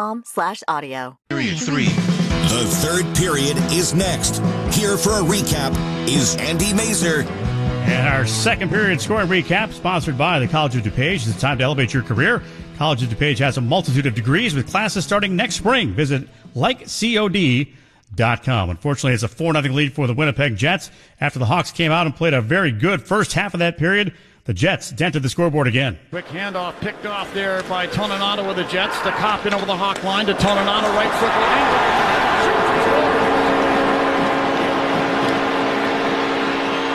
Audio. Period 3. The third period is next. Here for a recap is Andy Mazer. And our second period scoring recap, sponsored by the College of DuPage. It's time to elevate your career. College of DuPage has a multitude of degrees with classes starting next spring. Visit likecod.com. Unfortunately, it's a 4-0 lead for the Winnipeg Jets. After the Hawks came out and played a very good first half of that period, the Jets dented the scoreboard again. Quick handoff picked off there by Toninato with the Jets. The cop in over the Hawk line to Toninato, right circle angle.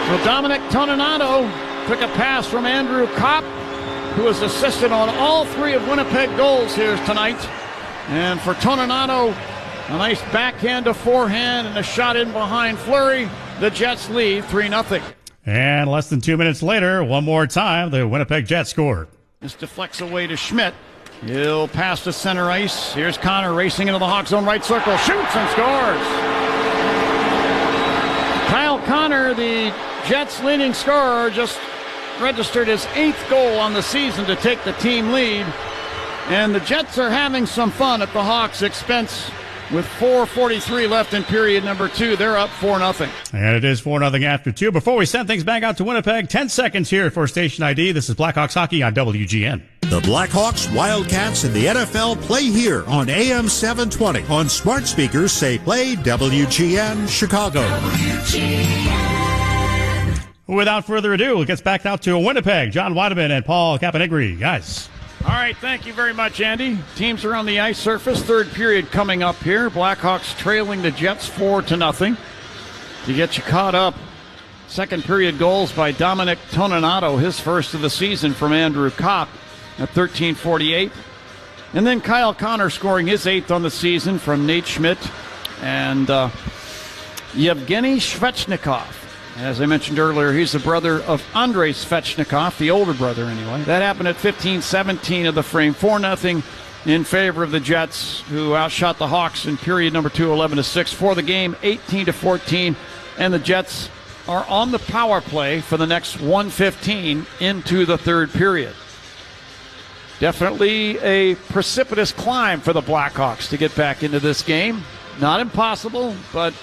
So Dominic Toninato took a pass from Andrew Kopp, who has assisted on all three of Winnipeg goals here tonight. And for Toninato, a nice backhand to forehand and a shot in behind Fleury. The Jets lead 3-0. And less than 2 minutes later, one more time, the Winnipeg Jets scored. This deflects away to Schmidt. He'll pass to center ice. Here's Connor racing into the Hawk zone right circle. Shoots and scores. Kyle Connor, the Jets' leading scorer, just registered his 8th goal on the season to take the team lead. And the Jets are having some fun at the Hawks' expense. With 4:43 left in period number 2, they're up 4-0. And it is 4-0 after 2. Before we send things back out to Winnipeg, 10 seconds here for Station ID. This is Blackhawks Hockey on WGN. The Blackhawks, Wildcats, and the NFL play here on AM 720. On smart speakers, say play WGN Chicago. WGN. Without further ado, it gets back out to Winnipeg. John Weideman and Paul Caponegri. Guys. All right, thank you very much, Andy. Teams are on the ice surface. Third period coming up here. Blackhawks trailing the Jets 4-0. To get you caught up, second period goals by Dominic Toninato, his first of the season from Andrew Kopp at 13:48. And then Kyle Connor scoring his 8th on the season from Nate Schmidt and Yevgeny Svechnikov. As I mentioned earlier, he's the brother of Andrei Svechnikov, the older brother anyway. That happened at 15:17 of the frame. 4-0 in favor of the Jets, who outshot the Hawks in period number 2, 11-6. For the game, 18-14. And the Jets are on the power play for the next 1:15 into the third period. Definitely a precipitous climb for the Blackhawks to get back into this game. Not impossible, but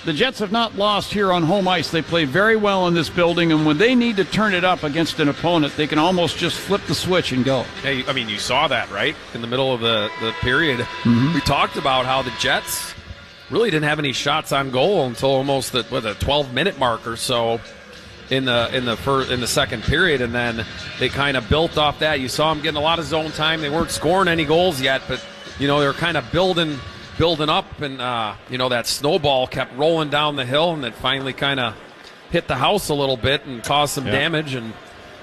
the Jets have not lost here on home ice. They play very well in this building, and when they need to turn it up against an opponent, they can almost just flip the switch and go. Yeah, I mean, you saw that, right? In the middle of the period. Mm-hmm. We talked about how the Jets really didn't have any shots on goal until almost the 12-minute mark or so in the second period, and then they kind of built off that. You saw them getting a lot of zone time. They weren't scoring any goals yet, but they were kind of building up, and that snowball kept rolling down the hill, and it finally kind of hit the house a little bit and caused some damage, and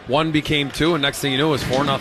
1 became 2, and next thing you knew it was 4-0.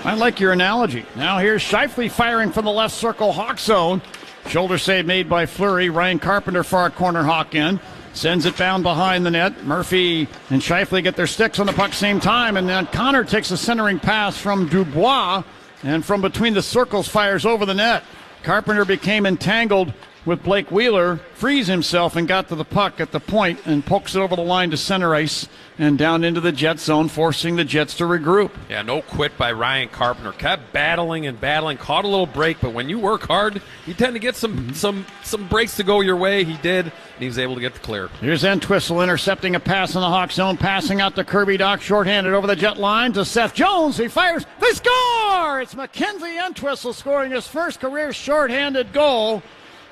I like your analogy. Now here's Scheifele firing from the left circle Hawk zone. Shoulder save made by Fleury. Ryan Carpenter far corner Hawk in. Sends it down behind the net. Murphy and Scheifele get their sticks on the puck same time, and then Connor takes a centering pass from Dubois, and from between the circles fires over the net. Carpenter became entangled with Blake Wheeler, frees himself and got to the puck at the point and pokes it over the line to center ice and down into the Jet zone, forcing the Jets to regroup. Yeah, no quit by Ryan Carpenter. Kept battling and battling, caught a little break, but when you work hard, you tend to get some breaks to go your way. He did, and he was able to get the clear. Here's Entwistle intercepting a pass in the Hawk zone, passing out to Kirby Dach, shorthanded over the Jet line to Seth Jones. He fires, they score! It's Mackenzie Entwistle scoring his first career shorthanded goal.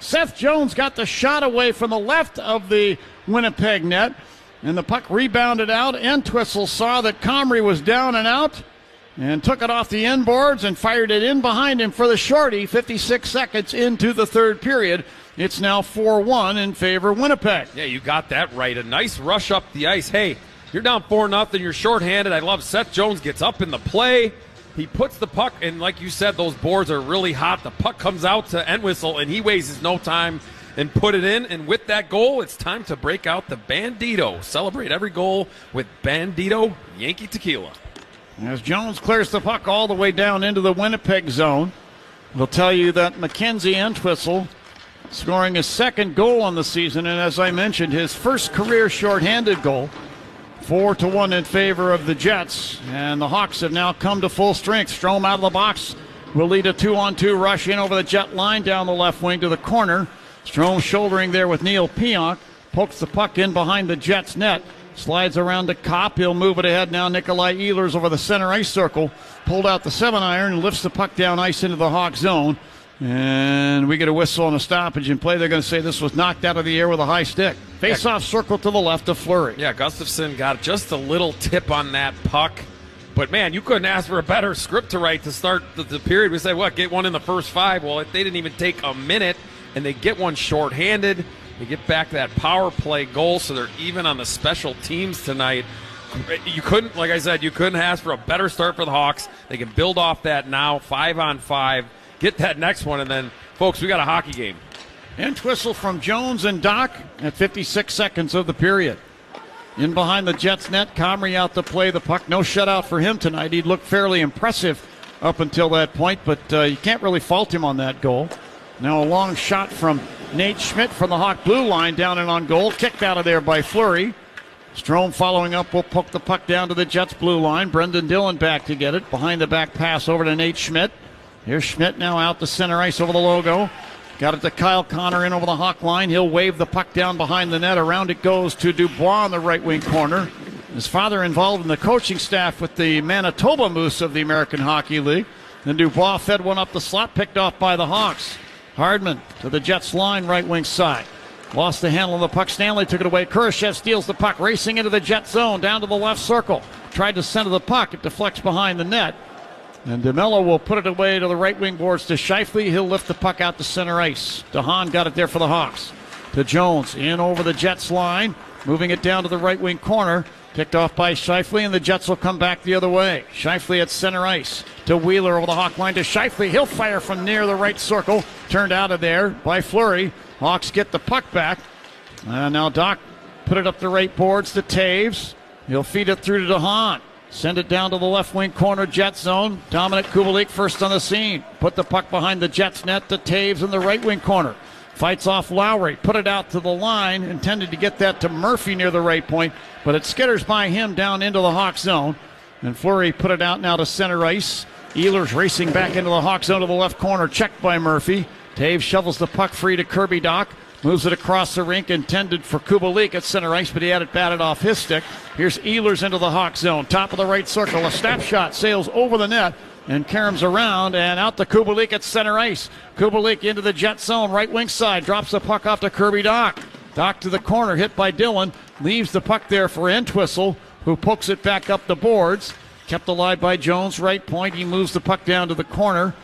Seth Jones got the shot away from the left of the Winnipeg net, and the puck rebounded out. Entwistle saw that Comrie was down and out and took it off the inboards and fired it in behind him for the shorty. 56 seconds into the third period. It's now 4-1 in favor of Winnipeg. Yeah, you got that right. A nice rush up the ice. Hey, you're down 4-0. You're shorthanded. I love Seth Jones gets up in the play. He puts the puck, and like you said, those boards are really hot. The puck comes out to Entwistle, and he wastes no time and put it in. And with that goal, it's time to break out the Bandito. Celebrate every goal with Bandito Yankee Tequila. As Jones clears the puck all the way down into the Winnipeg zone, we'll tell you that Mackenzie Entwistle scoring his second goal on the season, and as I mentioned, his first career shorthanded goal. 4-1 in favor of the Jets, and the Hawks have now come to full strength. Strome out of the box will lead a 2-on-2 rush in over the Jet line down the left wing to the corner. Strome shouldering there with Neil Pionk. Pokes the puck in behind the Jets net. Slides around to Kopp. He'll move it ahead now. Nikolai Ehlers over the center ice circle. Pulled out the 7-iron. Lifts the puck down ice into the Hawk zone. And we get a whistle and a stoppage in play. They're going to say this was knocked out of the air with a high stick. Face-off circle to the left of Fleury. Yeah, Gustafsson got just a little tip on that puck. But, man, you couldn't ask for a better script to write to start the period. We said, what, get one in the first 5? Well, they didn't even take a minute, and they get one shorthanded. They get back that power play goal, so they're even on the special teams tonight. You couldn't, like I said, you couldn't ask for a better start for the Hawks. They can build off that now, 5-on-5. Get that next one, and then, folks, we got a hockey game. And whistle from Jones and Doc at 56 seconds of the period. In behind the Jets net, Comrie out to play the puck. No shutout for him tonight. He'd looked fairly impressive up until that point, but you can't really fault him on that goal. Now a long shot from Nate Schmidt from the Hawk blue line down and on goal. Kicked out of there by Fleury. Strome following up will poke the puck down to the Jets blue line. Brendan Dillon back to get it. Behind the back pass over to Nate Schmidt. Here's Schmidt now out to center ice over the logo. Got it to Kyle Connor in over the Hawk line. He'll wave the puck down behind the net. Around it goes to Dubois on the right wing corner. His father involved in the coaching staff with the Manitoba Moose of the American Hockey League. Then Dubois fed one up the slot, picked off by the Hawks. Hardman to the Jets line, right wing side. Lost the handle of the puck. Stanley took it away. Kurashev steals the puck, racing into the Jet zone, down to the left circle. Tried to center the puck. It deflects behind the net. And DeMello will put it away to the right wing boards to Scheifele. He'll lift the puck out to center ice. DeHaan got it there for the Hawks. To Jones, in over the Jets line. Moving it down to the right wing corner. Picked off by Scheifele, and the Jets will come back the other way. Scheifele at center ice. To Wheeler over the Hawk line to Scheifele. He'll fire from near the right circle. Turned out of there by Fleury. Hawks get the puck back. Now Doc put it up the right boards to Taves. He'll feed it through to DeHaan. Send it down to the left wing corner, Jet zone. Dominic Kubalik first on the scene. Put the puck behind the Jets net to Taves in the right wing corner. Fights off Lowry. Put it out to the line. Intended to get that to Murphy near the right point. But it skitters by him down into the Hawk zone. And Fleury put it out now to center ice. Ehlers racing back into the Hawk zone to the left corner. Checked by Murphy. Taves shovels the puck free to Kirby Doc. Moves it across the rink, intended for Kubalik at center ice, but he had it batted off his stick. Here's Ehlers into the Hawk zone. Top of the right circle. A snapshot sails over the net and caroms around and out to Kubalik at center ice. Kubalik into the Jet zone, right wing side. Drops the puck off to Kirby Doc. Doc to the corner, hit by Dillon. Leaves the puck there for Entwistle, who pokes it back up the boards. Kept alive by Jones, right point. He moves the puck down to the corner.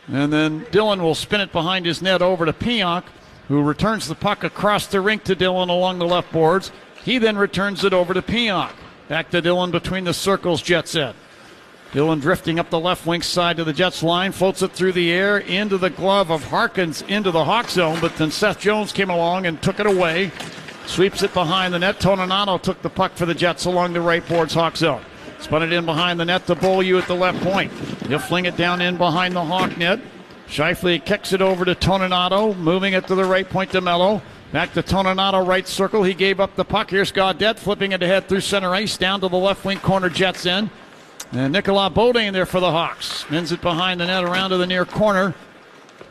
And then Dillon will spin it behind his net over to Pionk, who returns the puck across the rink to Dillon along the left boards. He then returns it over to Pionk. Back to Dillon between the circles, Jets end. Dillon drifting up the left wing side to the Jets line, floats it through the air into the glove of Harkins into the Hawk zone, but then Seth Jones came along and took it away. Sweeps it behind the net. Toninato took the puck for the Jets along the right boards, Hawk zone. Spun it in behind the net to Beaulieu at the left point. He'll fling it down in behind the Hawk net. Scheifele kicks it over to Toninato, moving it to the right point to Mello. Back to Toninato, right circle. He gave up the puck. Here's Gaudette flipping it ahead through center ice, down to the left wing corner, Jets in. And Nicolas Beaudin there for the Hawks. Spins it behind the net around to the near corner.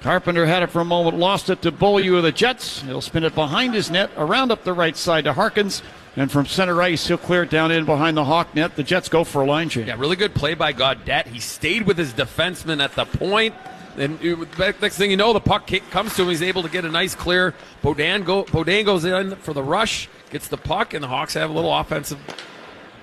Carpenter had it for a moment, lost it to Beaulieu of the Jets. He'll spin it behind his net, around up the right side to Harkins. And from center ice, he'll clear it down in behind the Hawk net. The Jets go for a line change. Yeah, really good play by Gaudette. He stayed with his defenseman at the point. And next thing you know, the puck comes to him. He's able to get a nice clear. Beaudin goes in for the rush, gets the puck, and the Hawks have a little offensive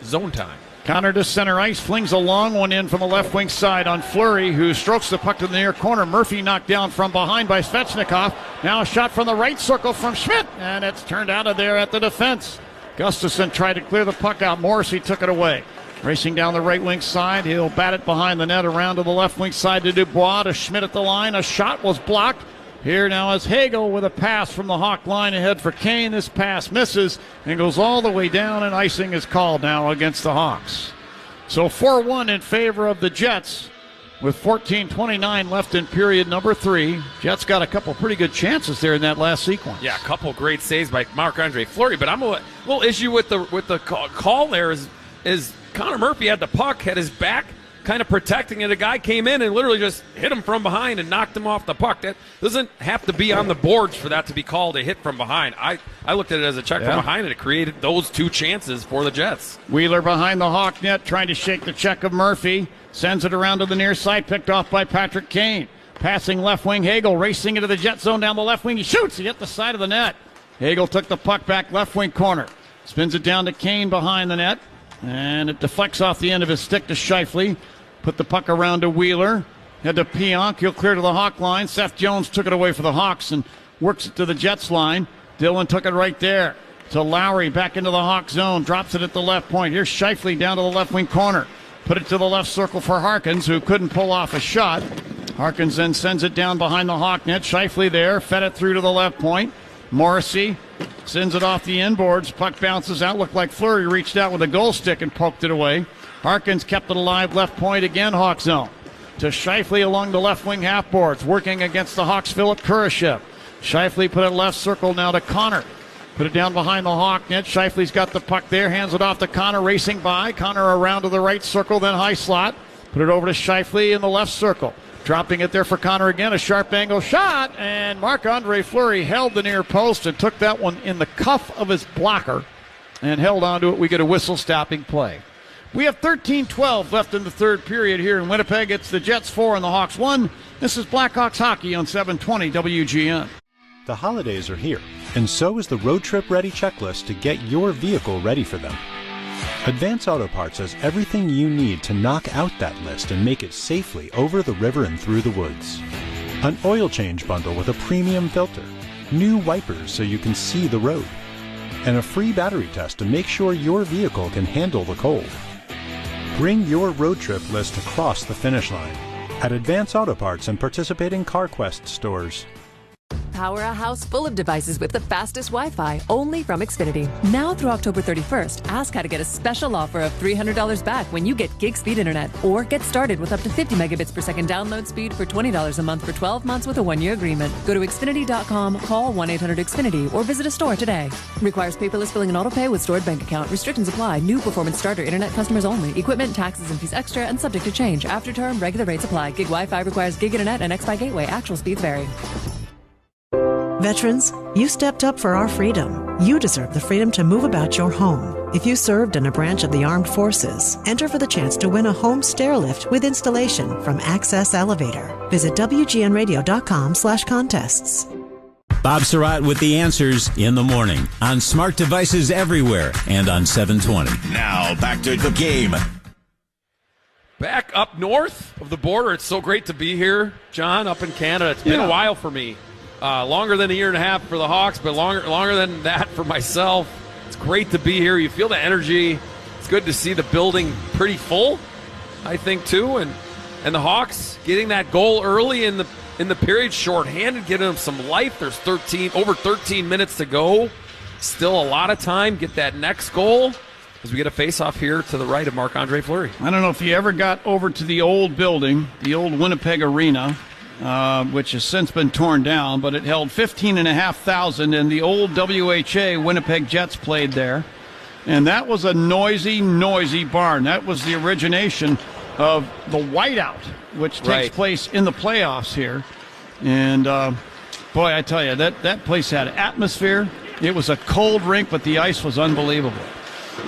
zone time. Connor to center ice, flings a long one in from the left wing side on Fleury, who strokes the puck to the near corner. Murphy knocked down from behind by Svechnikov. Now a shot from the right circle from Schmidt, and it's turned out of there at the defense. Gustafsson tried to clear the puck out. Morrissey took it away. Racing down the right wing side, he'll bat it behind the net around to the left wing side to Dubois, to Schmidt at the line. A shot was blocked. Here now is Hagel with a pass from the Hawk line ahead for Kane. This pass misses and goes all the way down, and icing is called now against the Hawks. So 4-1 in favor of the Jets with 14:29 left in period number 3. Jets got a couple pretty good chances there in that last sequence. Yeah, a couple great saves by Marc-Andre Fleury, but I'm a little issue with the call there is Connor Murphy had the puck, had his back, kind of protecting it. A guy came in and literally just hit him from behind and knocked him off the puck. That doesn't have to be on the boards for that to be called a hit from behind. I looked at it as a check from behind, and it created those 2 chances for the Jets. Wheeler behind the Hawk net, trying to shake the check of Murphy. Sends it around to the near side, picked off by Patrick Kane. Passing left wing, Hagel racing into the Jet zone down the left wing. He shoots, he hit the side of the net. Hagel took the puck back left wing corner. Spins it down to Kane behind the net. And it deflects off the end of his stick to Scheifele. Put the puck around to Wheeler. Head to Pionk. He'll clear to the Hawk line. Seth Jones took it away for the Hawks and works it to the Jets line. Dillon took it right there to Lowry. Back into the Hawk zone. Drops it at the left point. Here's Scheifele down to the left wing corner. Put it to the left circle for Harkins, who couldn't pull off a shot. Harkins then sends it down behind the Hawk net. Scheifele there. Fed it through to the left point. Morrissey sends it off the inboards. Puck bounces out. Looked like Fleury reached out with a goal stick and poked it away. Harkins kept it alive. Left point again, Hawk zone. To Scheifele along the left wing half boards. Working against the Hawks, Philip Kurashev. Scheifele put it left circle now to Connor. Put it down behind the Hawk net. Scheifele's got the puck there. Hands it off to Connor, racing by. Connor around to the right circle, then high slot. Put it over to Scheifele in the left circle. Dropping it there for Connor again. A sharp angle shot. And Marc-Andre Fleury held the near post and took that one in the cuff of his blocker and held onto it. We get a whistle stopping play. We have 13-12 left in the third period here in Winnipeg. It's the Jets 4 and the Hawks 1. This is Blackhawks hockey on 720 WGN. The holidays are here, and so is the Road Trip Ready checklist to get your vehicle ready for them. Advance Auto Parts has everything you need to knock out that list and make it safely over the river and through the woods. An oil change bundle with a premium filter, new wipers so you can see the road, and a free battery test to make sure your vehicle can handle the cold. Bring your road trip list across the finish line at Advance Auto Parts and participating CarQuest stores. Power a house full of devices with the fastest Wi-Fi, only from Xfinity. Now through October 31st, ask how to get a special offer of $300 back when you get gig speed internet. Or get started with up to 50 megabits per second download speed for $20 a month for 12 months with a 1-year agreement. Go to Xfinity.com, call 1-800-XFINITY, or visit a store today. Requires paperless billing and auto pay with stored bank account. Restrictions apply. New performance starter internet customers only. Equipment, taxes, and fees extra and subject to change. After term, regular rates apply. Gig Wi-Fi requires gig internet and X-Fi gateway. Actual speeds vary. Veterans, you stepped up for our freedom. You deserve the freedom to move about your home. If you served in a branch of the armed forces, enter for the chance to win a home stair lift with installation from Access Elevator. Visit WGNradio.com/contests. Bob Surratt with the answers in the morning on smart devices everywhere and on 720. Now back to the game. Back up north of the border. It's so great to be here, John, up in Canada. It's been a while for me. Longer than a year and a half for the Hawks, but longer than that for myself. It's great to be here. You feel the energy. It's good to see the building pretty full, I think, too. And the Hawks getting that goal early in the period, shorthanded, getting them some life. There's over 13 minutes to go. Still a lot of time. Get that next goal as we get a face-off here to the right of Marc-Andre Fleury. I don't know if you ever got over to the old building, the old Winnipeg Arena, which has since been torn down, but it held 15,500, and the old WHA Winnipeg Jets played there. And that was a noisy, noisy barn. That was the origination of the whiteout, which takes place in the playoffs here. And, boy, I tell you, that place had atmosphere. It was a cold rink, but the ice was unbelievable.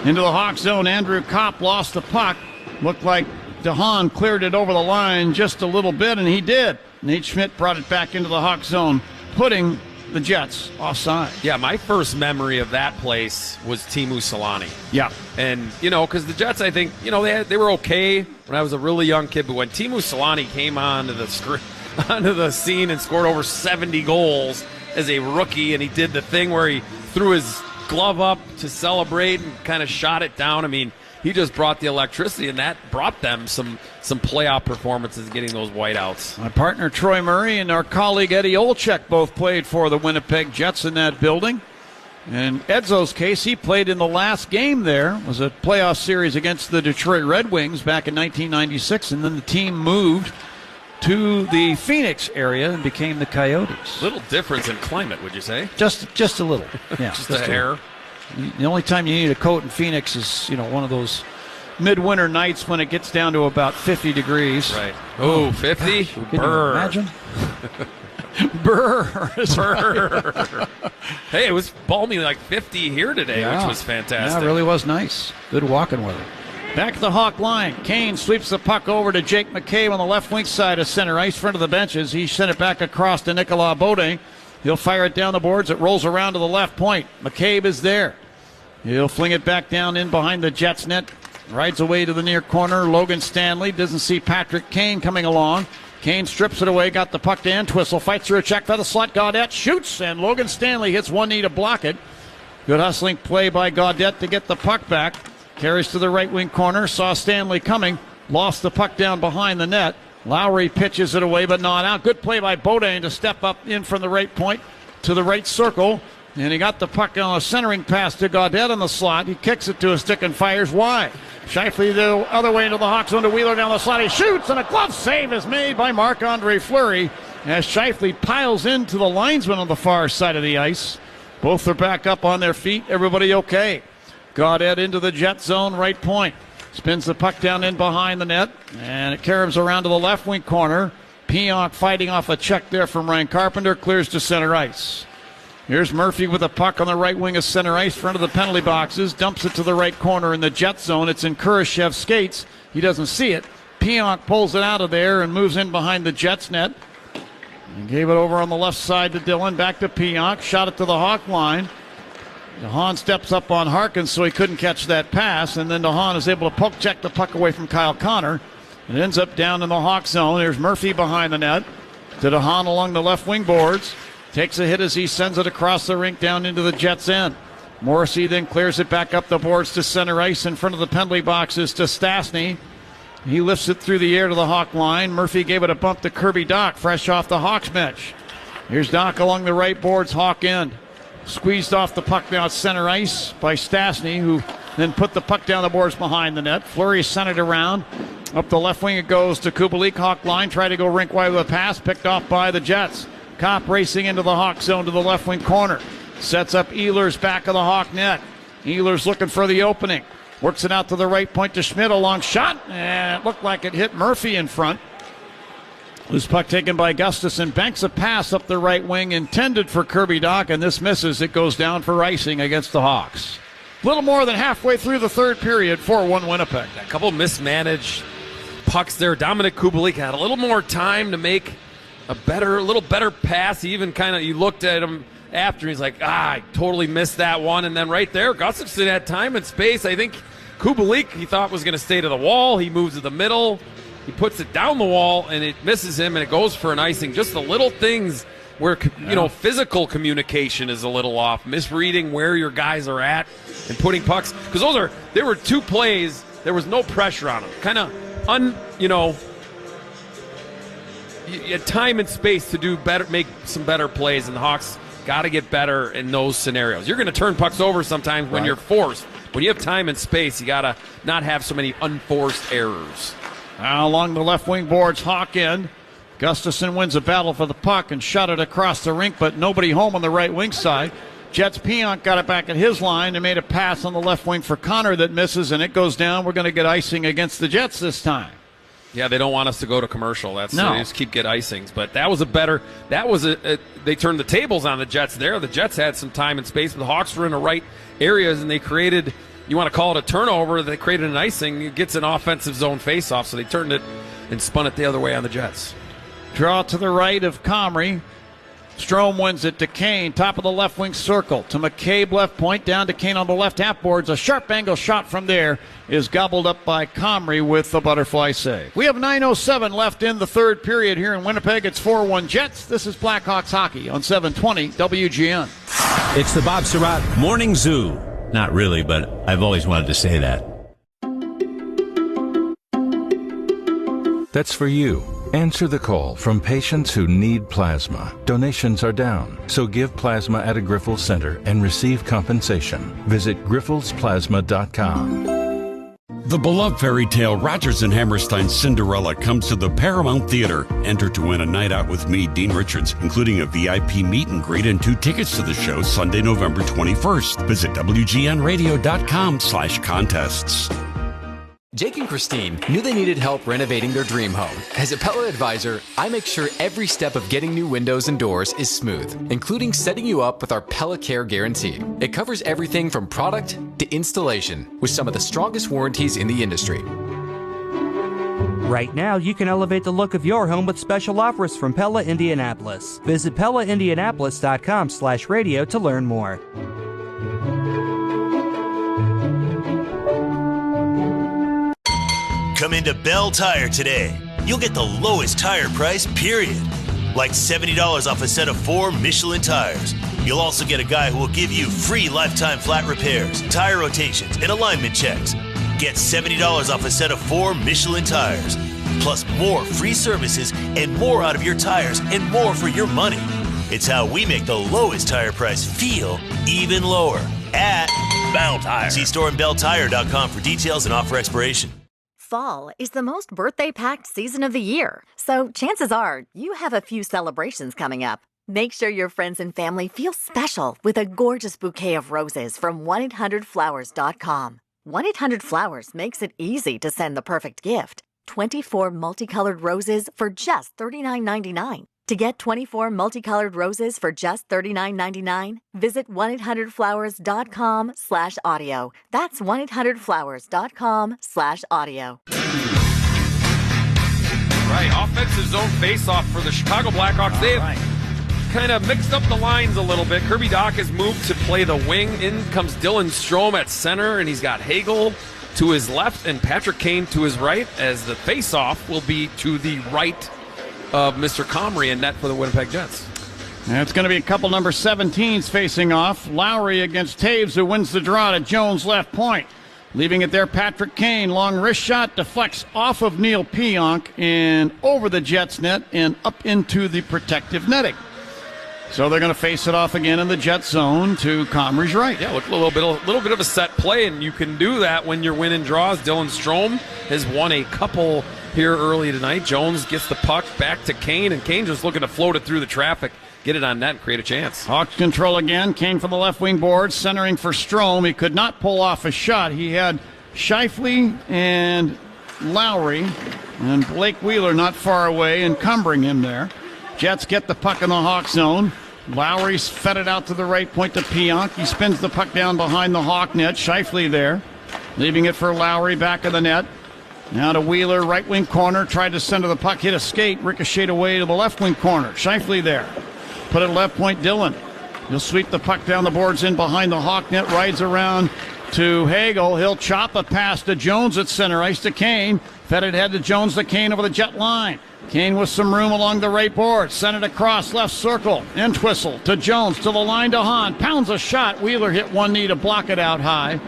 Into the Hawk zone, Andrew Kopp lost the puck. Looked like DeHaan cleared it over the line just a little bit, and he did. Nate Schmidt brought it back into the Hawk zone, putting the Jets offside. Yeah, my first memory of that place was Teemu Selanne. Yeah. And, because the Jets, I think, they were okay when I was a really young kid, but when Teemu Selanne came onto the scene and scored over 70 goals as a rookie, and he did the thing where he threw his glove up to celebrate and kind of shot it down. I mean, he just brought the electricity, and that brought them some playoff performances getting those whiteouts. My partner Troy Murray and our colleague Eddie Olczyk both played for the Winnipeg Jets in that building. In Edzo's case, he played in the last game there. It was a playoff series against the Detroit Red Wings back in 1996, and then the team moved to the Phoenix area and became the Coyotes. Little difference in climate, would you say? Just a little. Yeah, just a hair. The only time you need a coat in Phoenix is, one of those midwinter nights when it gets down to about 50 degrees. Right. Oh, 50? Can you Brr. imagine? Brr. Brr. Hey, it was balmy like 50 here today, which was fantastic. Yeah, it really was nice. Good walking weather. Back at the Hawk line, Kane sweeps the puck over to Jake McCabe on the left wing side of center ice, front of the benches. He sent it back across to Nicolas Beaudin. He'll fire it down the boards. It rolls around to the left point. McCabe is there. He'll fling it back down in behind the Jets net. Rides away to the near corner. Logan Stanley doesn't see Patrick Kane coming along. Kane strips it away, got the puck to Entwistle, fights through a check for the slot. Gaudette shoots, and Logan Stanley hits one knee to block it. Good hustling play by Gaudette to get the puck back. Carries to the right wing corner, saw Stanley coming, lost the puck down behind the net. Lowry pitches it away, but not out. Good play by Beaudin to step up in from the right point to the right circle. And he got the puck on a centering pass to Gaudette in the slot. He kicks it to a stick and fires wide. Shifley the other way into the Hawk zone to Wheeler down the slot. He shoots, and a glove save is made by Marc-Andre Fleury as Shifley piles into the linesman on the far side of the ice. Both are back up on their feet. Everybody okay. Gaudette into the Jet zone, right point. Spins the puck down in behind the net, and it carries around to the left wing corner. Pionk fighting off a check there from Ryan Carpenter, clears to center ice. Here's Murphy with the puck on the right wing of center ice, front of the penalty boxes, dumps it to the right corner in the Jet zone. It's in Kurashev's skates. He doesn't see it. Pionk pulls it out of there and moves in behind the Jets net. And gave it over on the left side to Dillon, back to Pionk, shot it to the Hawk line. DeHaan steps up on Harkins so he couldn't catch that pass, and then DeHaan is able to poke check the puck away from Kyle Connor. It ends up down in the Hawk zone. There's Murphy behind the net to DeHaan along the left wing boards. Takes a hit as he sends it across the rink down into the Jets' end. Morrissey then clears it back up the boards to center ice in front of the penalty boxes to Stastny. He lifts it through the air to the Hawk line. Murphy gave it a bump to Kirby Dach, fresh off the Hawks bench. Here's Dach along the right boards, Hawk end. Squeezed off the puck now at center ice by Stastny, who then put the puck down the boards behind the net. Fleury sent it around. Up the left wing it goes to Kubalik. Hawk line, tried to go rink wide with a pass, picked off by the Jets. Kopp racing into the Hawk zone to the left wing corner. Sets up Ehlers back of the Hawk net. Ehlers looking for the opening. Works it out to the right point to Schmidt. A long shot. And it looked like it hit Murphy in front. Loose puck taken by Gustafson. Banks a pass up the right wing intended for Kirby Dach, and this misses. It goes down for icing against the Hawks. A little more than halfway through the third period, 4-1 Winnipeg. A couple mismanaged pucks there. Dominic Kubalik had a little more time to make a little better pass. He even you looked at him after. He's like, I totally missed that one. And then right there, Gustafson had time and space. I think Kubalik, he thought was going to stay to the wall. He moves to the middle. He puts it down the wall, and it misses him, and it goes for an icing. Just the little things where, physical communication is a little off. Misreading where your guys are at and putting pucks. Because there were two plays. There was no pressure on them. Kind of you had time and space to do better, make some better plays, and the Hawks got to get better in those scenarios. You're going to turn pucks over sometimes when you're forced. When you have time and space, you got to not have so many unforced errors. Along the left wing boards, Hawk end. Gustafson wins a battle for the puck and shot it across the rink, but nobody home on the right wing side. Jets Pionk got it back at his line and made a pass on the left wing for Connor that misses, and it goes down. We're going to get icing against the Jets this time. Yeah, they don't want us to go to commercial. They just keep get icings. But they turned the tables on the Jets there. The Jets had some time and space, but the Hawks were in the right areas, and they created, you want to call it a turnover, they created an icing. It gets an offensive zone faceoff, so they turned it and spun it the other way on the Jets. Draw to the right of Comrie. Strome wins it to Kane, top of the left wing circle. To McCabe, left point, down to Kane on the left half boards. A sharp angle shot from there is gobbled up by Comrie with the butterfly save. We have 9:07 left in the third period here in Winnipeg. It's 4-1 Jets. This is Blackhawks hockey on 720 WGN. It's the Bob Surratt Morning Zoo. Not really, but I've always wanted to say that. That's for you. Answer the call from patients who need plasma. Donations are down, so give plasma at a Grifols center and receive compensation. Visit grifolsplasma.com. The beloved fairy tale Rodgers and Hammerstein's Cinderella comes to the Paramount Theater. Enter to win a night out with me, Dean Richards, including a VIP meet and greet and 2 tickets to the show Sunday, November 21st. Visit WGNradio.com/contests. Jake and Christine knew they needed help renovating their dream home. As a Pella advisor, I make sure every step of getting new windows and doors is smooth, including setting you up with our Pella Care Guarantee. It covers everything from product to installation, with some of the strongest warranties in the industry. Right now, you can elevate the look of your home with special offers from Pella Indianapolis. Visit PellaIndianapolis.com/radio to learn more. Come into Bell Tire today. You'll get the lowest tire price, period. Like $70 off a set of 4 Michelin tires. You'll also get a guy who will give you free lifetime flat repairs, tire rotations, and alignment checks. Get $70 off a set of 4 Michelin tires. Plus more free services and more out of your tires and more for your money. It's how we make the lowest tire price feel even lower at Bell Tire. See store and belltire.com for details and offer expiration. Fall is the most birthday-packed season of the year, so chances are you have a few celebrations coming up. Make sure your friends and family feel special with a gorgeous bouquet of roses from 1-800-Flowers.com. 1-800-Flowers makes it easy to send the perfect gift. 24 multicolored roses for just $39.99. To get 24 multicolored roses for just $39.99, visit 1-800-Flowers.com/audio. That's 1-800-Flowers.com/audio. Right, offensive zone face-off for the Chicago Blackhawks. They've kind of mixed up the lines a little bit. Kirby Dach has moved to play the wing. In comes Dylan Strome at center, and he's got Hagel to his left and Patrick Kane to his right, as the face-off will be to the right of Mr. Comrie in net for the Winnipeg Jets. And it's going to be a couple number 17s facing off. Lowry against Taves, who wins the draw to Jones' left point. Leaving it there, Patrick Kane. Long wrist shot deflects off of Neil Pionk and over the Jets' net and up into the protective netting. So they're going to face it off again in the Jet zone to Comrie's right. Yeah, look, a little bit of a set play, and you can do that when you're winning draws. Dylan Strome has won a couple here early tonight. Jones gets the puck back to Kane, and Kane just looking to float it through the traffic, get it on net, and create a chance. Hawks control again. Kane for the left wing board, centering for Strome. He could not pull off a shot. He had Scheifele and Lowry, and Blake Wheeler not far away, encumbering him there. Jets get the puck in the Hawk zone. Lowry's fed it out to the right point to Pionk. He spins the puck down behind the Hawk net. Scheifele there, leaving it for Lowry back of the net. Now to Wheeler, right wing corner. Tried to center the puck, hit a skate, ricocheted away to the left wing corner. Scheifele there. Put it left point, Dylan. He'll sweep the puck down the boards in behind the Hawk net. Rides around to Hagel. He'll chop a pass to Jones at center ice to Kane. Fed it head to Jones to Kane over the Jet line. Kane with some room along the right board. Sent it across left circle. Entwistle to Jones to the line to Hahn. Pounds a shot. Wheeler hit one knee to block it out high.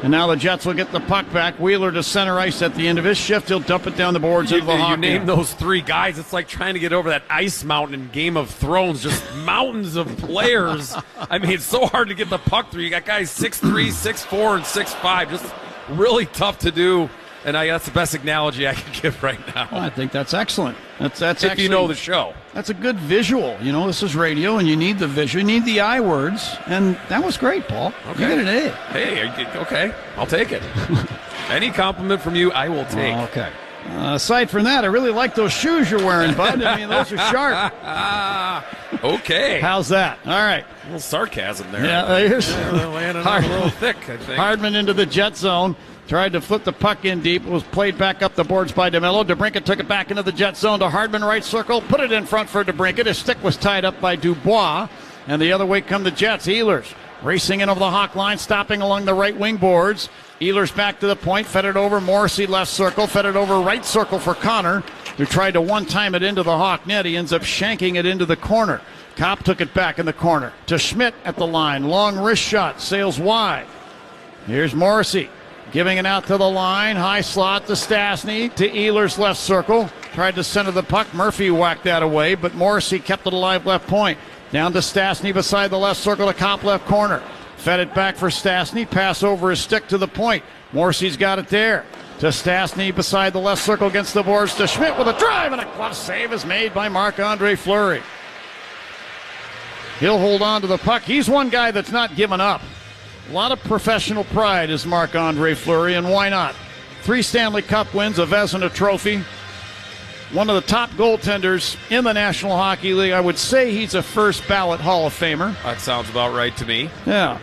And now the Jets will get the puck back. Wheeler to center ice at the end of his shift. He'll dump it down the boards into the Hawk. You name those three guys. It's like trying to get over that ice mountain in Game of Thrones. Just mountains of players. I mean, it's so hard to get the puck through. You got guys 6'3", 6'4", and 6'5". Just really tough to do. And that's the best analogy I can give right now. Well, I think that's excellent. That's if actually, you know the show. That's a good visual. You know, this is radio, and you need the visual. You need the I words. And that was great, Paul. Okay. You get an A. Hey, okay. I'll take it. Any compliment from you, I will take. Okay. Aside from that, I really like those shoes you're wearing, bud. I mean, those are sharp. Okay. How's that? All right. A little sarcasm there. Yeah, there's landing a little thick, I think. Hardman into the Jet zone. Tried to flip the puck in deep. It was played back up the boards by DeMello. DeBrincat took it back into the Jet zone to Hardman, right circle. Put it in front for DeBrincat. His stick was tied up by Dubois. And the other way come the Jets. Ehlers racing in over the Hawk line, stopping along the right wing boards. Ehlers back to the point, fed it over. Morrissey left circle, fed it over right circle for Connor, who tried to one-time it into the Hawk net. He ends up shanking it into the corner. Kopp took it back in the corner to Schmidt at the line. Long wrist shot, sails wide. Here's Morrissey. Giving it out to the line. High slot to Stastny. To Ehlers left circle. Tried to center the puck. Murphy whacked that away, but Morrissey kept it alive left point. Down to Stastny beside the left circle to Kopp left corner. Fed it back for Stastny. Pass over his stick to the point. Morrissey's got it there. To Stastny beside the left circle against the boards. To Schmidt with a drive, and a glove save is made by Marc-Andre Fleury. He'll hold on to the puck. He's one guy that's not given up. A lot of professional pride is Marc-Andre Fleury, and why not? 3 Stanley Cup wins, a Vezina Trophy. One of the top goaltenders in the National Hockey League. I would say he's a first ballot Hall of Famer. That sounds about right to me. Yeah.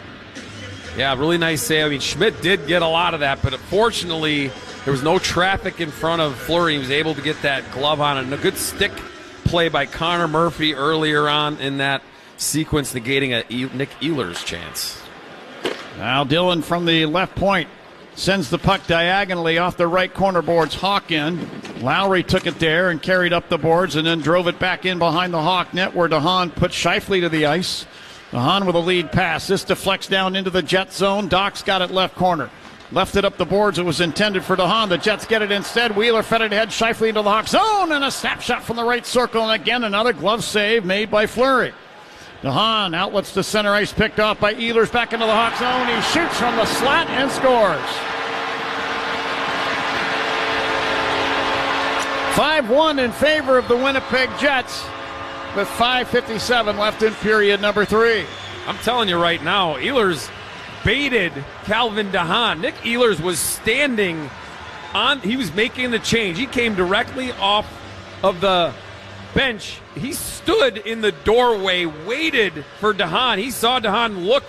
Yeah, really nice save. I mean, Schmidt did get a lot of that, but unfortunately, there was no traffic in front of Fleury. He was able to get that glove on it. And a good stick play by Connor Murphy earlier on in that sequence, negating Nick Ehlers' chance. Now Dillon from the left point sends the puck diagonally off the right corner boards. Hawk in. Lowry took it there and carried up the boards and then drove it back in behind the Hawk net where DeHaan put Scheifele to the ice. DeHaan with a lead pass. This deflects down into the Jet zone. Doc's got it left corner. Left it up the boards. It was intended for DeHaan. The Jets get it instead. Wheeler fed it ahead. Scheifele into the Hawk zone and a snapshot from the right circle. And again, another glove save made by Fleury. DeHaan outlets to center ice, picked off by Ehlers, back into the Hawk zone. He shoots from the slat and scores. 5-1 in favor of the Winnipeg Jets with 5:57 left in period number 3. I'm telling you right now, Ehlers baited Calvin DeHaan. Nick Ehlers was standing on, he was making the change. He came directly off of the bench. He stood in the doorway, waited for DeHaan. He saw DeHaan look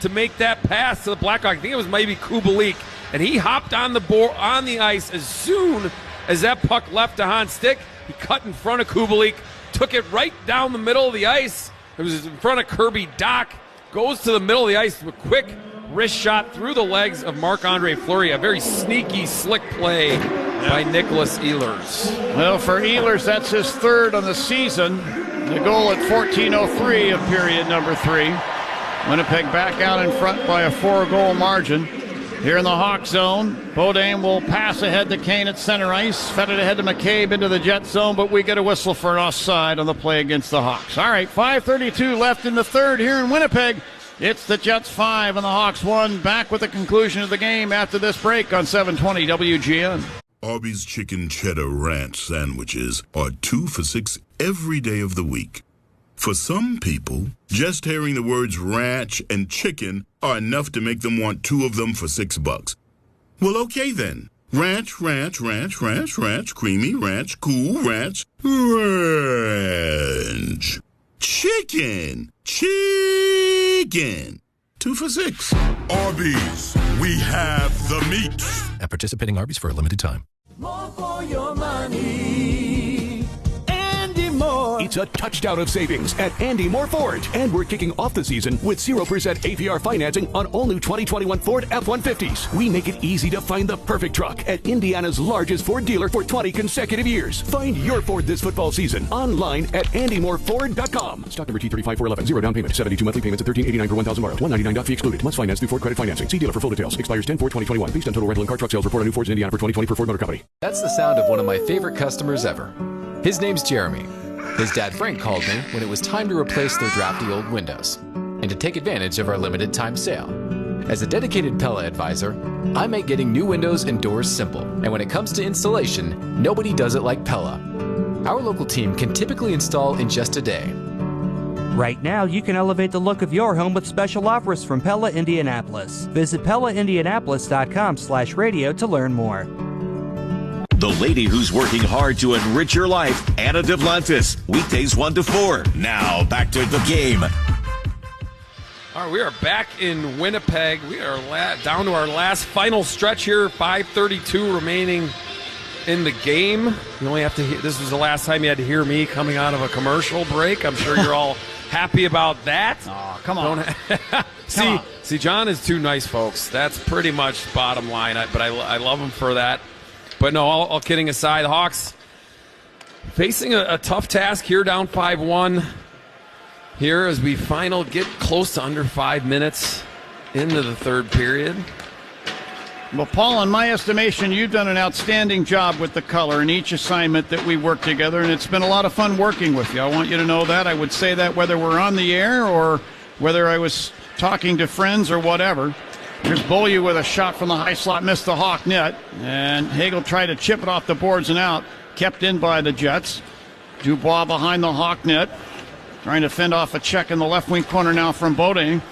to make that pass to the Blackhawks. I think it was maybe Kubalik, and he hopped on the ice as soon as that puck left DeHaan's stick. He cut in front of Kubalik, took it right down the middle of the ice. It was in front of Kirby Dach. Goes to the middle of the ice with a quick wrist shot through the legs of Marc-Andre Fleury. A very sneaky, slick play by Nicholas Ehlers. Well, for Ehlers, that's his 3rd on the season. The goal at 14:03 of period number 3. Winnipeg back out in front by a 4-goal margin. Here in the Hawk zone, Beaudin will pass ahead to Kane at center ice. Fed it ahead to McCabe into the Jet zone, but we get a whistle for an offside on the play against the Hawks. All right, 5:32 left in the 3rd here in Winnipeg. It's the Jets 5 and the Hawks 1. Back with the conclusion of the game after this break on 720 WGN. Arby's Chicken Cheddar Ranch sandwiches are 2 for $6 every day of the week. For some people, just hearing the words ranch and chicken are enough to make them want 2 of them for $6. Well, okay then. Ranch, ranch, ranch, ranch, ranch, creamy ranch, cool ranch, ranch. Chicken, chicken. 2 for $6. Arby's, we have the meat. At participating Arby's for a limited time. More for your money. Andy Moore. It's a touchdown of savings at Andy Moore Ford. And we're kicking off the season with 0% APR financing on all new 2021 Ford F-150s. We make it easy to find the perfect truck at Indiana's largest Ford dealer for 20 consecutive years. Find your Ford this football season online at andymoreford.com. Stock number T35411. 0 down payment. 72 monthly payments at $1,389 per 1,000 borrowed. $199 fee excluded. Must finance through Ford credit financing. See dealer for full details. Expires 10/4/2021. Based on total rental and car truck sales report on new Fords in Indiana for 2020 for Ford Motor Company. That's the sound of one of my favorite customers ever. His name's Jeremy. His dad Frank called me when it was time to replace their drafty old windows and to take advantage of our limited time sale. As a dedicated Pella advisor, I make getting new windows and doors simple. And when it comes to installation, nobody does it like Pella. Our local team can typically install in just a day. Right now, you can elevate the look of your home with special offers from Pella Indianapolis. Visit PellaIndianapolis.com/radio to learn more. The lady who's working hard to enrich your life, Anna Duplantis. Weekdays 1 to 4. Now back to the game. All right, we are back in Winnipeg. We are down to our last final stretch here. 5:32 remaining in the game. You only have to hear, this was the last time you had to hear me coming out of a commercial break. I'm sure you're all happy about that. Oh, come on. See, John is too nice, folks. That's pretty much the bottom line. But I love him for that. But no, all kidding aside, the Hawks facing a tough task here, down 5-1 here as we get close to under 5 minutes into the 3rd period. Well, Paul, in my estimation, you've done an outstanding job with the color in each assignment that we work together, and it's been a lot of fun working with you. I want you to know that. I would say that whether we're on the air or whether I was talking to friends or whatever. Here's Beaulieu with a shot from the high slot, missed the Hawk net, and Hagel tried to chip it off the boards and out, kept in by the Jets. Dubois behind the Hawk net, trying to fend off a check in the left wing corner now from Beaudin.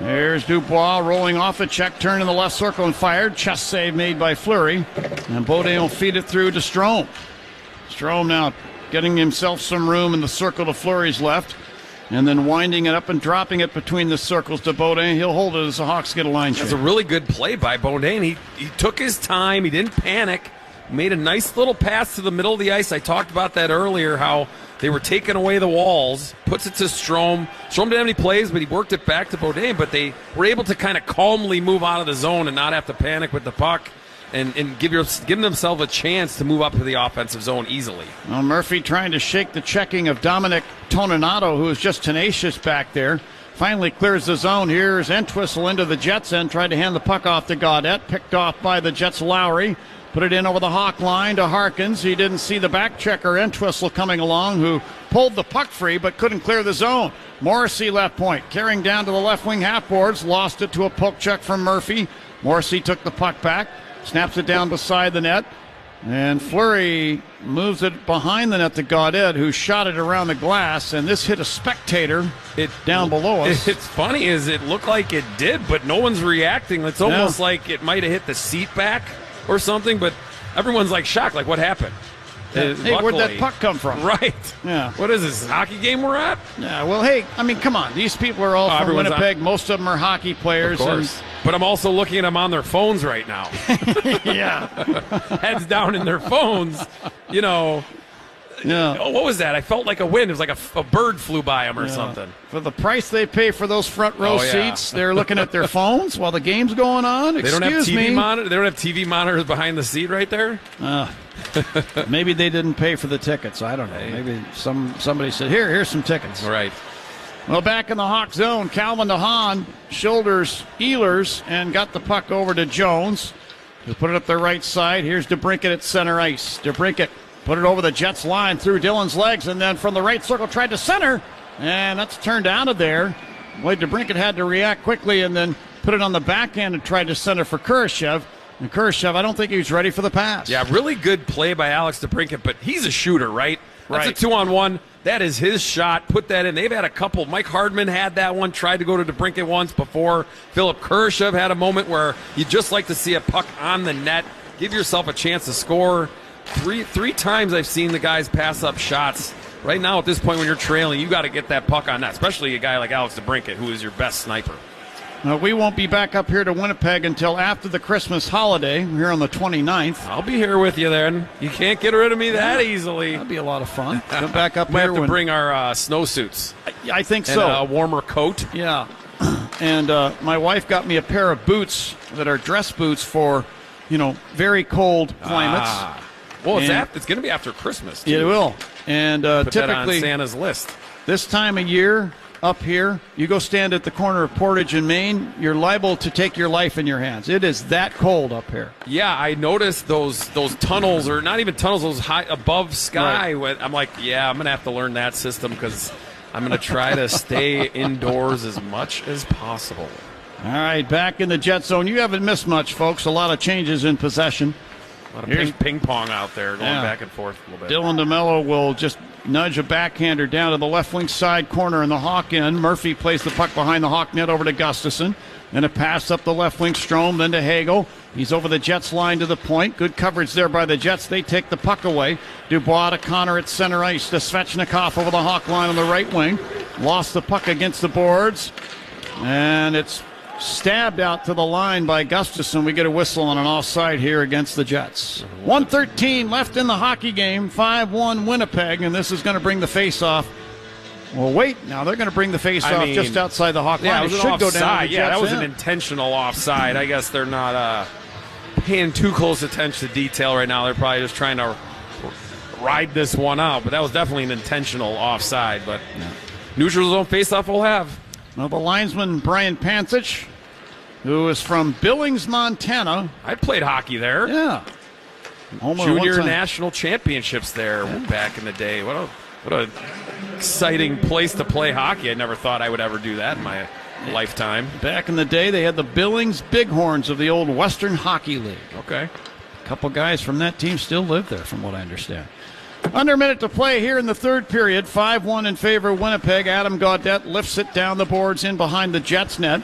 There's Dubois rolling off a check, turn in the left circle and fired. Chest save made by Fleury. And Beaudin will feed it through to Strome. Strome now getting himself some room in the circle to Fleury's left. And then winding it up and dropping it between the circles to Beaudin. He'll hold it as the Hawks get a line change. That's a really good play by Beaudin. He took his time. He didn't panic. Made a nice little pass to the middle of the ice. I talked about that earlier, how they were taking away the walls. Puts it to Strome. Strome didn't have any plays, but he worked it back to Beaudin. But they were able to kind of calmly move out of the zone and not have to panic with the puck. And give themselves a chance to move up to the offensive zone easily. Well, Murphy trying to shake the checking of Dominic Toninato, who is just tenacious back there. Finally clears the zone. Here's Entwistle into the Jets end. Tried to hand the puck off to Gaudette. Picked off by the Jets' Lowry. Put it in over the Hawk line to Harkins. He didn't see the back checker Entwistle coming along, who pulled the puck free but couldn't clear the zone. Morrissey left point. Carrying down to the left wing half boards. Lost it to a poke check from Murphy. Morrissey took the puck back. Snaps it down beside the net. And Fleury moves it behind the net to Gaudette, who shot it around the glass. And this hit a spectator down below us. It's funny, it looked like it did, but no one's reacting. It's almost like it might have hit the seat back or something, but everyone's like shocked, like what happened? Hey, where'd that puck come from? Right. Yeah. What is this, hockey game we're at? Yeah, well, hey, I mean, come on. These people are all from Winnipeg. Most of them are hockey players. Of course. But I'm also looking at them on their phones right now. Yeah. Heads down in their phones, Yeah. Oh, what was that? I felt like a wind. It was like a bird flew by them or something. For the price they pay for those front row seats, they're looking at their phones while the game's going on. They don't have TV monitors. They don't have TV monitors behind the seat right there. Maybe they didn't pay for the tickets. I don't know. Maybe somebody said, here's some tickets. Right. Well, back in the Hawk zone, Calvin DeHaan shoulders Ehlers and got the puck over to Jones, who put it up the right side. Here's DeBrincat at center ice. DeBrincat put it over the Jets line through Dylan's legs, and then from the right circle tried to center, and that's turned out of there. Boy, DeBrincat had to react quickly and then put it on the backhand and tried to center for Kurashev. And Kurashev, I don't think he was ready for the pass. Yeah, really good play by Alex DeBrincat, but he's a shooter, right? That's a 2-on-1. That is his shot. Put that in. They've had a couple. Mike Hardman had that one, tried to go to DeBrincat once before. Philip Kurashev had a moment where you'd just like to see a puck on the net. Give yourself a chance to score. Three times I've seen the guys pass up shots. Right now, at this point, when you're trailing, you got to get that puck on net, especially a guy like Alex DeBrincat, who is your best sniper. We won't be back up here to Winnipeg until after the Christmas holiday. We're here on the 29th. I'll be here with you then. You can't get rid of me that easily. That'll be a lot of fun. Come back up Might here. have to bring our snowsuits. I think and so. A warmer coat. Yeah. And my wife got me a pair of boots that are dress boots for, very cold climates. Well, it's going to be after Christmas, too. It will. And Put typically, that on Santa's list. This time of year, up here, you go stand at the corner of Portage and Main, you're liable to take your life in your hands. It is that cold up here. Yeah, I noticed those tunnels, or not even tunnels, those high above sky. Right. I'm like, I'm going to have to learn that system because I'm going to try to stay indoors as much as possible. All right, back in the Jet Zone. You haven't missed much, folks. A lot of changes in possession. A lot of ping pong out there, going back and forth a little bit. Dylan DeMello will just nudge a backhander down to the left wing side corner in the Hawk end. Murphy plays the puck behind the Hawk net over to Gustafson. And a pass up the left wing, Strome, then to Hagel. He's over the Jets line to the point. Good coverage there by the Jets. They take the puck away. Dubois to Connor at center ice. To Svechnikov over the Hawk line on the right wing. Lost the puck against the boards. And it's stabbed out to the line by Gustafson. We get a whistle on an offside here against the Jets. 1:13 left in the hockey game. 5-1 Winnipeg, and this is going to bring the face-off. Well, wait. Now they're going to bring the face-off just outside the Hawk line. Yeah, it should offside. go down to the Jets that was end. an intentional offside. I guess they're not paying too close attention to detail right now. They're probably just trying to ride this one out. But that was definitely an intentional offside. But neutral zone face-off we'll have. Well, the linesman, Brian Pancich, who is from Billings, Montana. I played hockey there. Yeah. Junior national championships there back in the day. What a exciting place to play hockey. I never thought I would ever do that in my lifetime. Back in the day, they had the Billings Bighorns of the old Western Hockey League. Okay. A couple guys from that team still live there, from what I understand. Under a minute to play here in the third period. 5-1 in favor of Winnipeg. Adam Gaudette lifts it down the boards in behind the Jets net.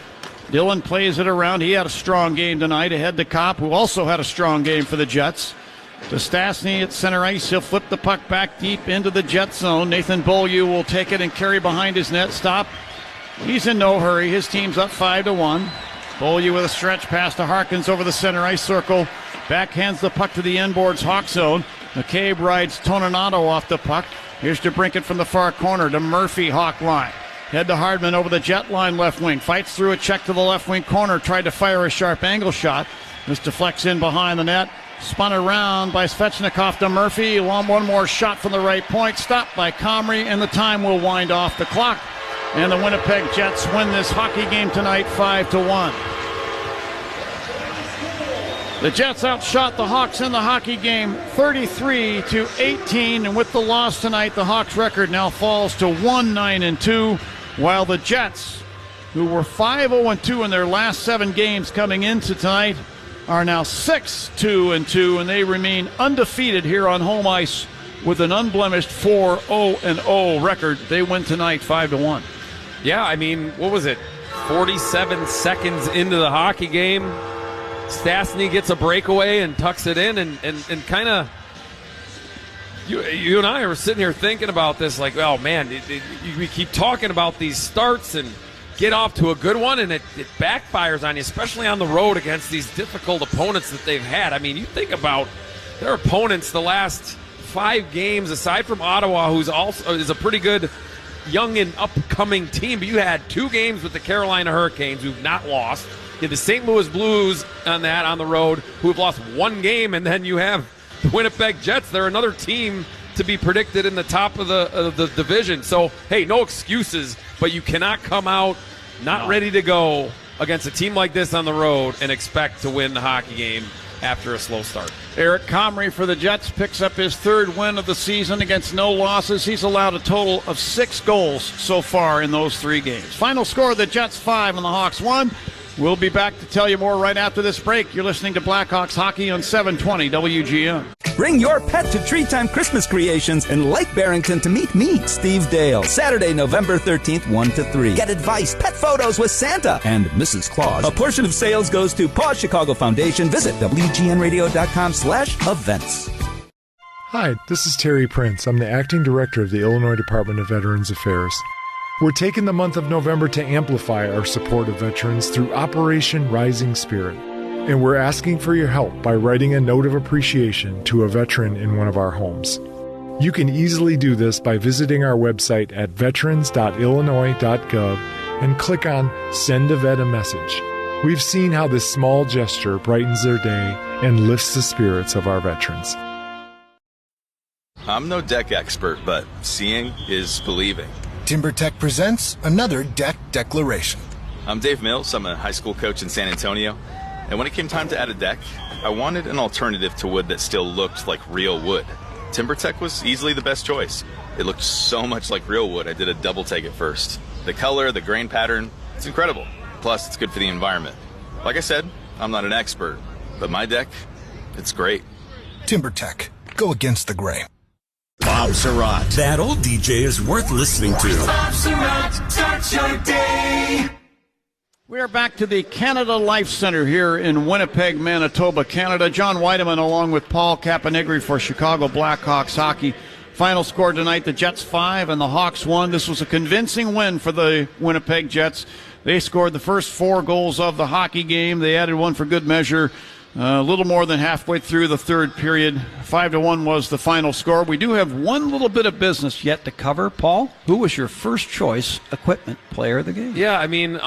Dillon plays it around. He had a strong game tonight. Ahead to Kopp, who also had a strong game for the Jets. To Stastny at center ice. He'll flip the puck back deep into the Jet zone. Nathan Beaulieu will take it and carry behind his net. Stop. He's in no hurry. His team's up 5-1. Beaulieu with a stretch pass to Harkins over the center ice circle. Backhands the puck to the inboards Hawk zone. McCabe rides Toninato off the puck. Here's DeBrincat from the far corner to Murphy, Hawk line. Head to Hardman over the Jet line left wing. Fights through a check to the left wing corner. Tried to fire a sharp angle shot. This deflects in behind the net. Spun around by Svechnikov to Murphy. One more shot from the right point. Stopped by Comrie, and the time will wind off the clock. And the Winnipeg Jets win this hockey game tonight 5-1. The Jets outshot the Hawks in the hockey game 33-18, and with the loss tonight, the Hawks record now falls to 1-9-2, while the Jets, who were 5-0-2 in their last 7 games coming into tonight, are now 6-2-2, and they remain undefeated here on home ice with an unblemished 4-0-0 record. They win tonight 5-1. Yeah, I mean, what was it? 47 seconds into the hockey game, Stastny gets a breakaway and tucks it in, and kind of, you and I were sitting here thinking about this, like, oh man, we keep talking about these starts and get off to a good one, and it backfires on you, especially on the road against these difficult opponents that they've had. I mean, you think about their opponents the last 5 games, aside from Ottawa, who's also is a pretty good young and upcoming team, but you had 2 games with the Carolina Hurricanes who've not lost. You had the St. Louis Blues on the road who have lost 1 game, and then you have the Winnipeg Jets. They're another team to be predicted in the top of the division. So, hey, no excuses, but you cannot come out not ready to go against a team like this on the road and expect to win the hockey game after a slow start. Eric Comrie for the Jets picks up his 3rd win of the season against no losses. He's allowed a total of 6 goals so far in those 3 games. Final score, the Jets 5 and the Hawks 1. We'll be back to tell you more right after this break. You're listening to Blackhawks Hockey on 720 WGN. Bring your pet to Tree Time Christmas Creations in Lake Barrington to meet me, Steve Dale. Saturday, November 13th, 1 to 3. Get advice, pet photos with Santa and Mrs. Claus. A portion of sales goes to Paw Chicago Foundation. Visit WGNradio.com/events. Hi, this is Terry Prince. I'm the Acting Director of the Illinois Department of Veterans Affairs. We're taking the month of November to amplify our support of veterans through Operation Rising Spirit. And we're asking for your help by writing a note of appreciation to a veteran in one of our homes. You can easily do this by visiting our website at veterans.illinois.gov and click on Send a Vet a Message. We've seen how this small gesture brightens their day and lifts the spirits of our veterans. I'm no deck expert, but seeing is believing. TimberTech presents another deck declaration. I'm Dave Mills. I'm a high school coach in San Antonio. And when it came time to add a deck, I wanted an alternative to wood that still looked like real wood. TimberTech was easily the best choice. It looked so much like real wood, I did a double take at first. The color, the grain pattern, it's incredible. Plus, it's good for the environment. Like I said, I'm not an expert, but my deck, it's great. TimberTech. Go against the grain. Bob Surratt. That old DJ is worth listening to. Bob Surratt, start your day. We are back to the Canada Life Center here in Winnipeg, Manitoba, Canada. John Weideman along with Paul Caponegri for Chicago Blackhawks hockey. Final score tonight, the Jets 5 and the Hawks 1. This was a convincing win for the Winnipeg Jets. They scored the first 4 goals of the hockey game. They added one for good measure. A little more than halfway through the 3rd period. 5-1 was the final score. We do have one little bit of business yet to cover. Paul, who was your first choice equipment player of the game? Yeah, I mean,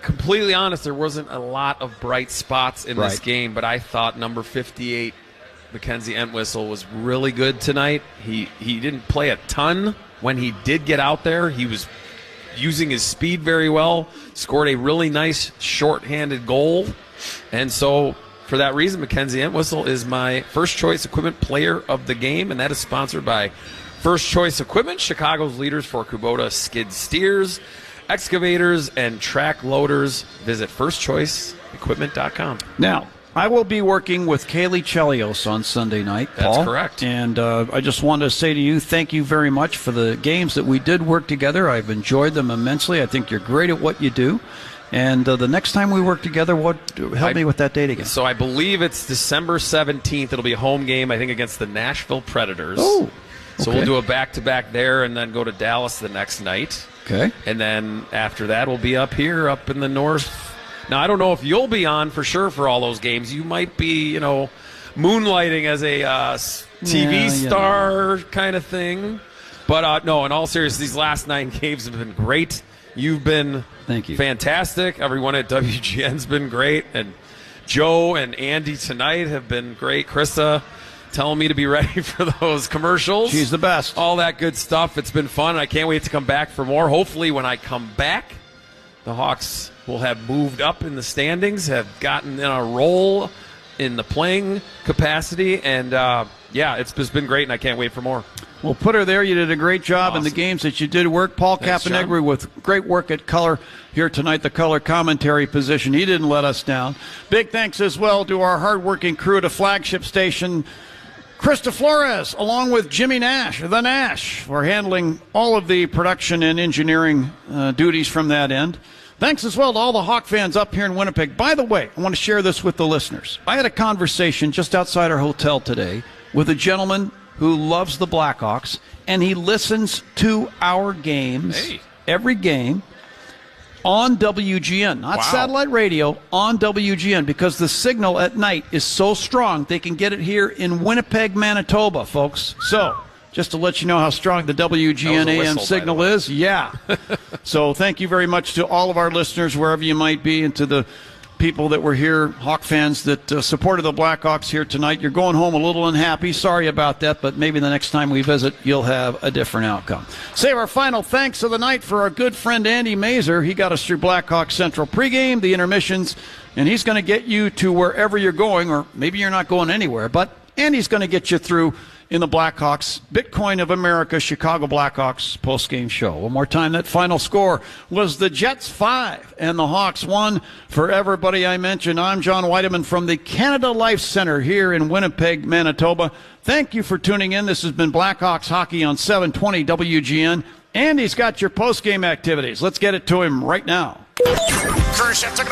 completely honest, there wasn't a lot of bright spots in this game, but I thought number 58, Mackenzie Entwistle, was really good tonight. He didn't play a ton. When he did get out there, he was using his speed very well, scored a really nice short-handed goal, and so for that reason, Mackenzie Entwistle is my first choice equipment player of the game, and that is sponsored by First Choice Equipment, Chicago's leaders for Kubota skid steers, excavators, and track loaders. Visit firstchoiceequipment.com. Now, I will be working with Kaylee Chelios on Sunday night, Paul. That's correct. And I just wanted to say to you, thank you very much for the games that we did work together. I've enjoyed them immensely. I think you're great at what you do. And the next time we work together, help me with that date again. So I believe it's December 17th. It'll be a home game, I think, against the Nashville Predators. Oh, so we'll do a back-to-back there and then go to Dallas the next night. Okay. And then after that, we'll be up here, up in the north. Now, I don't know if you'll be on for sure for all those games. You might be, moonlighting as a TV star kind of thing. But, no, in all seriousness, these last 9 games have been great. You've been fantastic. Everyone at WGN's been great. And Joe and Andy tonight have been great. Krista telling me to be ready for those commercials. She's the best. All that good stuff. It's been fun. I can't wait to come back for more. Hopefully when I come back, the Hawks will have moved up in the standings, have gotten in a role in the playing capacity. And, it's just been great, and I can't wait for more. Well, put her there. You did a great job in the games that you did work. Paul Caponegri with great work at color here tonight, the color commentary position. He didn't let us down. Big thanks as well to our hardworking crew at a flagship station, Krista Flores, along with Jimmy Nash, the Nash, for handling all of the production and engineering duties from that end. Thanks as well to all the Hawk fans up here in Winnipeg. By the way, I want to share this with the listeners. I had a conversation just outside our hotel today with a gentleman who loves the Blackhawks, and he listens to our games, every game, on WGN, not satellite radio, on WGN, because the signal at night is so strong they can get it here in Winnipeg, Manitoba, folks. So, just to let you know how strong the WGN AM signal is. Yeah. So thank you very much to all of our listeners, wherever you might be, and to the people that were here, Hawk fans that supported the Blackhawks here tonight. You're going home a little unhappy. Sorry about that, but maybe the next time we visit, you'll have a different outcome. Save our final thanks of the night for our good friend Andy Mazer. He got us through Blackhawks Central pregame, the intermissions, and he's going to get you to wherever you're going, or maybe you're not going anywhere, but Andy's going to get you through in the Blackhawks, Bitcoin of America, Chicago Blackhawks postgame show. One more time, that final score was the Jets 5 and the Hawks 1. For everybody I mentioned, I'm John Weideman from the Canada Life Center here in Winnipeg, Manitoba. Thank you for tuning in. This has been Blackhawks Hockey on 720 WGN. Andy's got your postgame activities. Let's get it to him right now.